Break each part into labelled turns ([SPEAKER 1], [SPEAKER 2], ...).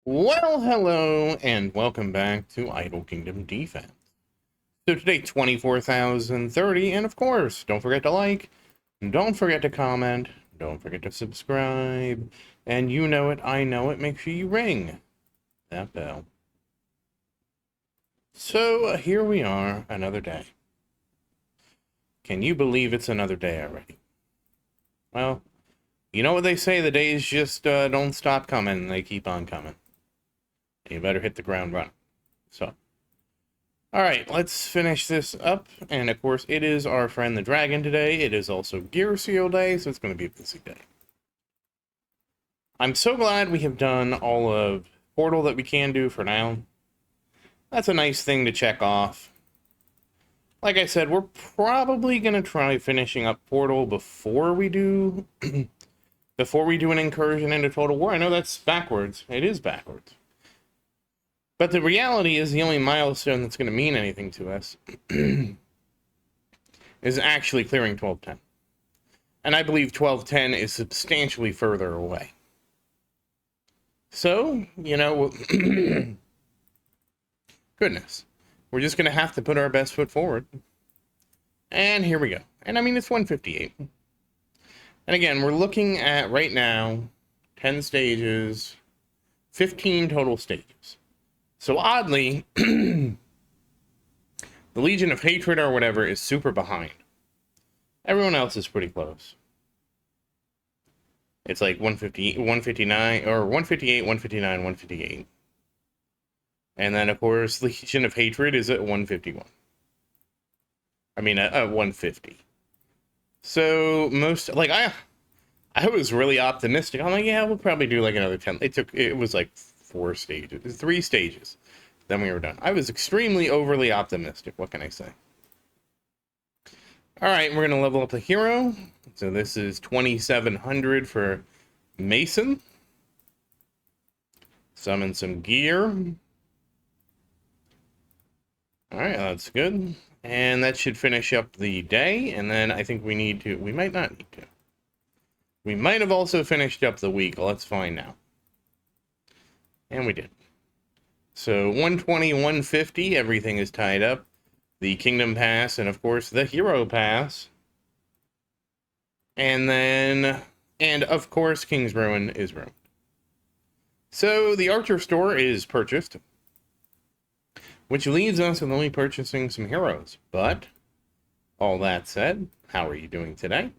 [SPEAKER 1] Well, hello, and welcome back to Idle Kingdom Defense. So today, 24,030, and of course, don't forget to like, don't forget to comment, don't forget to subscribe, and you know it, I know it, make sure you ring that bell. So here we are, another day. Can you believe it's another day already? Well, you know what they say, the days just don't stop coming, they keep on coming. You better hit the ground running. So, alright, let's finish this up, and of course it is our friend the dragon today. It is also Gear Seal Day, so it's going to be a busy day. I'm so glad we have done all of Portal that we can do for now. That's a nice thing to check off. Like I said, we're probably going to try finishing up Portal before we do an incursion into Total War. I know that's backwards. It is backwards. But the reality is the only milestone that's going to mean anything to us is actually clearing 1210. And I believe 1210 is substantially further away. So, you know, goodness. We're just going to have to put our best foot forward. And here we go. And I mean, it's 158. And again, we're looking at, right now, 10 stages, 15 total stages. So oddly, the Legion of Hatred or whatever is super behind. Everyone else is pretty close. It's like 150, 159, or 158, 159, 158. And then, of course, Legion of Hatred is at 151. I mean, 150. So, I was really optimistic. I'm like, yeah, we'll probably do like another 10. It was like 3 stages. Then we were done. I was extremely overly optimistic. What can I say? All right, we're going to level up the hero. So this is 2,700 for Mason. Summon some gear. All right, that's good. And that should finish up the day. And then I think we might not need to. We might have also finished up the week. Let's find out. And we did. So 120, 150, everything is tied up. The Kingdom Pass, and of course the Hero Pass. And of course King's Ruin is ruined. So the Archer store is purchased, which leaves us with only purchasing some heroes. But, all that said, how are you doing today?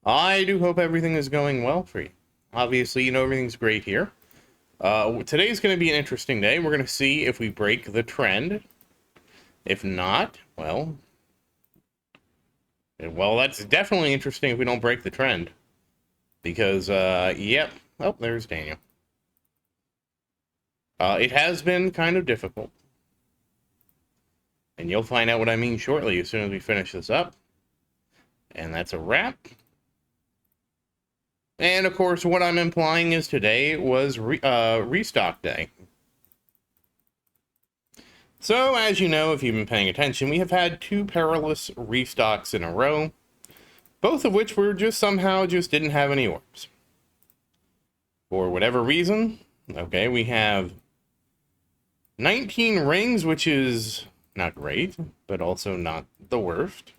[SPEAKER 1] I do hope everything is going well for you. Obviously, you know everything's great here. Today's going to be an interesting day. We're going to see if we break the trend. If not, well, that's definitely interesting if we don't break the trend. Because, yep. Oh, there's Daniel. It has been kind of difficult. And you'll find out what I mean shortly as soon as we finish this up. And that's a wrap. And, of course, what I'm implying is today was Restock Day. So, as you know, if you've been paying attention, we have had 2 perilous restocks in a row, both of which were somehow didn't have any orbs. For whatever reason, okay, we have 19 rings, which is not great, but also not the worst.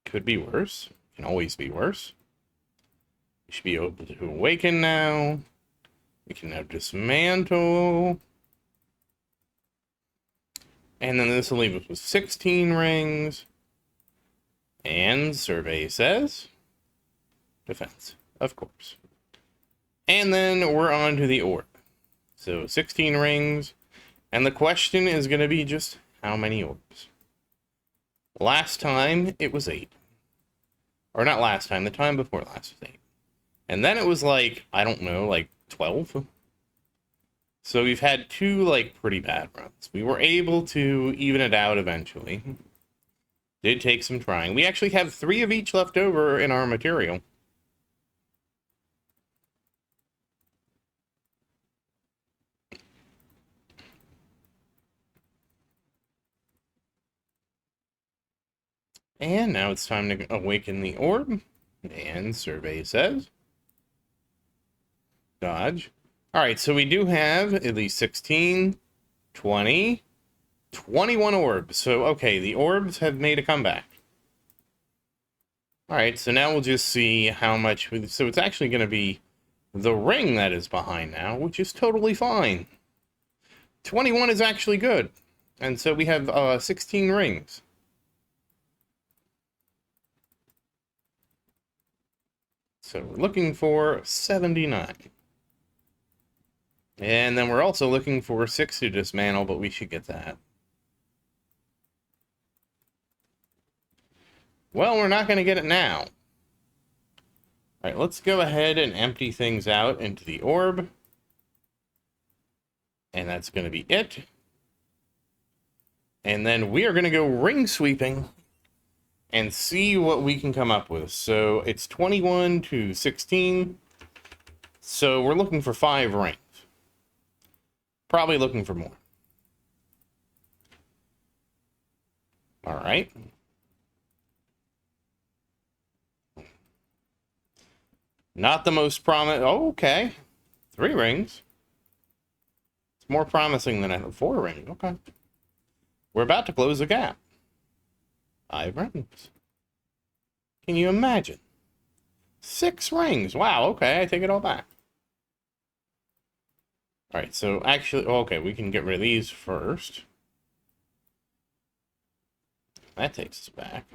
[SPEAKER 1] Could be worse. Can always be worse. We should be able to awaken now. We can now dismantle. And then this will leave us with 16 rings. And survey says defense, of course. And then we're on to the orb. So 16 rings. And the question is going to be just how many orbs? Last time it was 8. Or not last time, the time before last was 8. And then it was like, I don't know, like 12. So we've had 2, like, pretty bad runs. We were able to even it out eventually. Did take some trying. We actually have 3 of each left over in our material. And now it's time to awaken the orb. And survey says dodge. All right, so we do have at least 16, 20, 21 orbs. So, okay, the orbs have made a comeback. All right, so now we'll just see how much... So it's actually going to be the ring that is behind now, which is totally fine. 21 is actually good. And so we have 16 rings. So we're looking for 79. And then we're also looking for 6 to dismantle, but we should get that. Well, we're not going to get it now. All right, let's go ahead and empty things out into the orb. And that's going to be it. And then we are going to go ring sweeping and see what we can come up with. So it's 21 to 16. So we're looking for 5 rings. Probably looking for more. All right. Not the most promising. Oh, okay. 3 rings. It's more promising than I had. 4 rings. Okay. We're about to close the gap. 5 rings. Can you imagine? 6 rings. Wow, okay, I take it all back. Alright, so actually, okay, we can get rid of these first. That takes us back.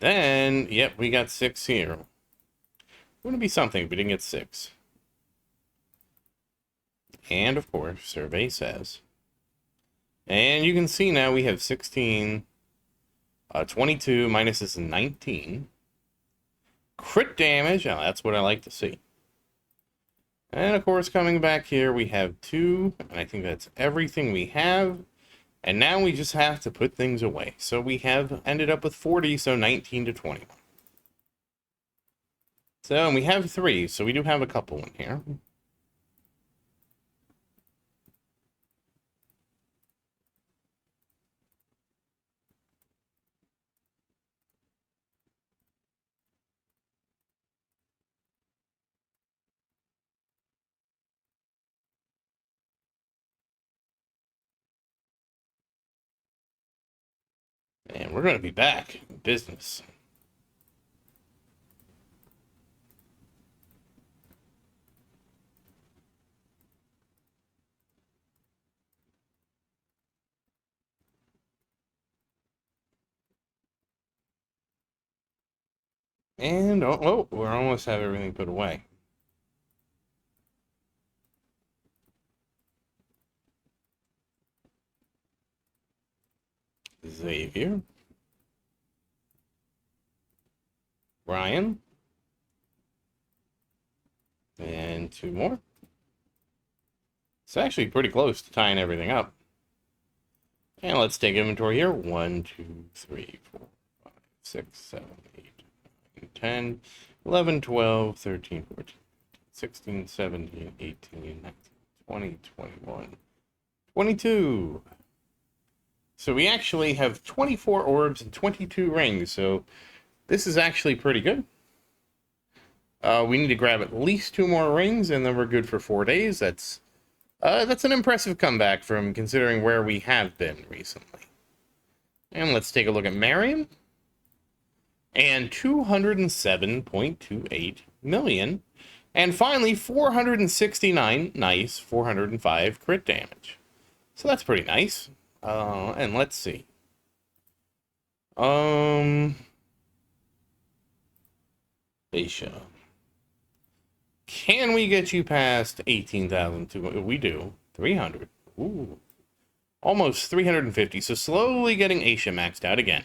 [SPEAKER 1] Then, yep, we got 6 here. Wouldn't be something if we didn't get 6. And, of course, survey says. And you can see now we have 16, 22 minus this is 19. Crit damage, oh, that's what I like to see. And of course, coming back here, we have 2, and I think that's everything we have. And now we just have to put things away. So we have ended up with 40, so 19 to 21. So, and we have 3, so we do have a couple in here. And we're going to be back in business. And, oh, we almost have everything put away. Xavier. Ryan. And 2 more. It's actually pretty close to tying everything up. And let's take inventory here. 1, 2, 3, 4, 5, 6, 7, 8, 9, 10, 11, 12, 13, 14, 16, 17, 18, 19, 20, 21, 22. So we actually have 24 orbs and 22 rings. So this is actually pretty good. We need to grab at least 2 more rings, and then we're good for 4 days. That's an impressive comeback from considering where we have been recently. And let's take a look at Marion. And 207.28 million. And finally, 469, nice, 405 crit damage. So that's pretty nice. And let's see. Aisha. Can we get you past 18,000? We do. 300. Ooh. Almost 350. So slowly getting Aisha maxed out again.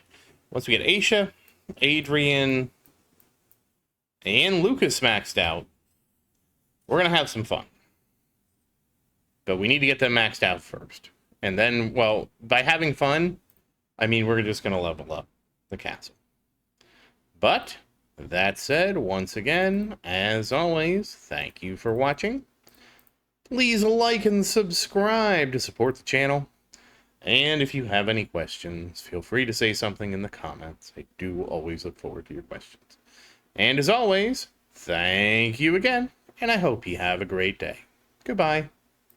[SPEAKER 1] Once we get Aisha, Adrian, and Lucas maxed out, we're going to have some fun. But we need to get them maxed out first. And then, well, by having fun, I mean we're just going to level up the castle. But that said, once again, as always, thank you for watching. Please like and subscribe to support the channel. And if you have any questions, feel free to say something in the comments. I do always look forward to your questions. And as always, thank you again, and I hope you have a great day. Goodbye.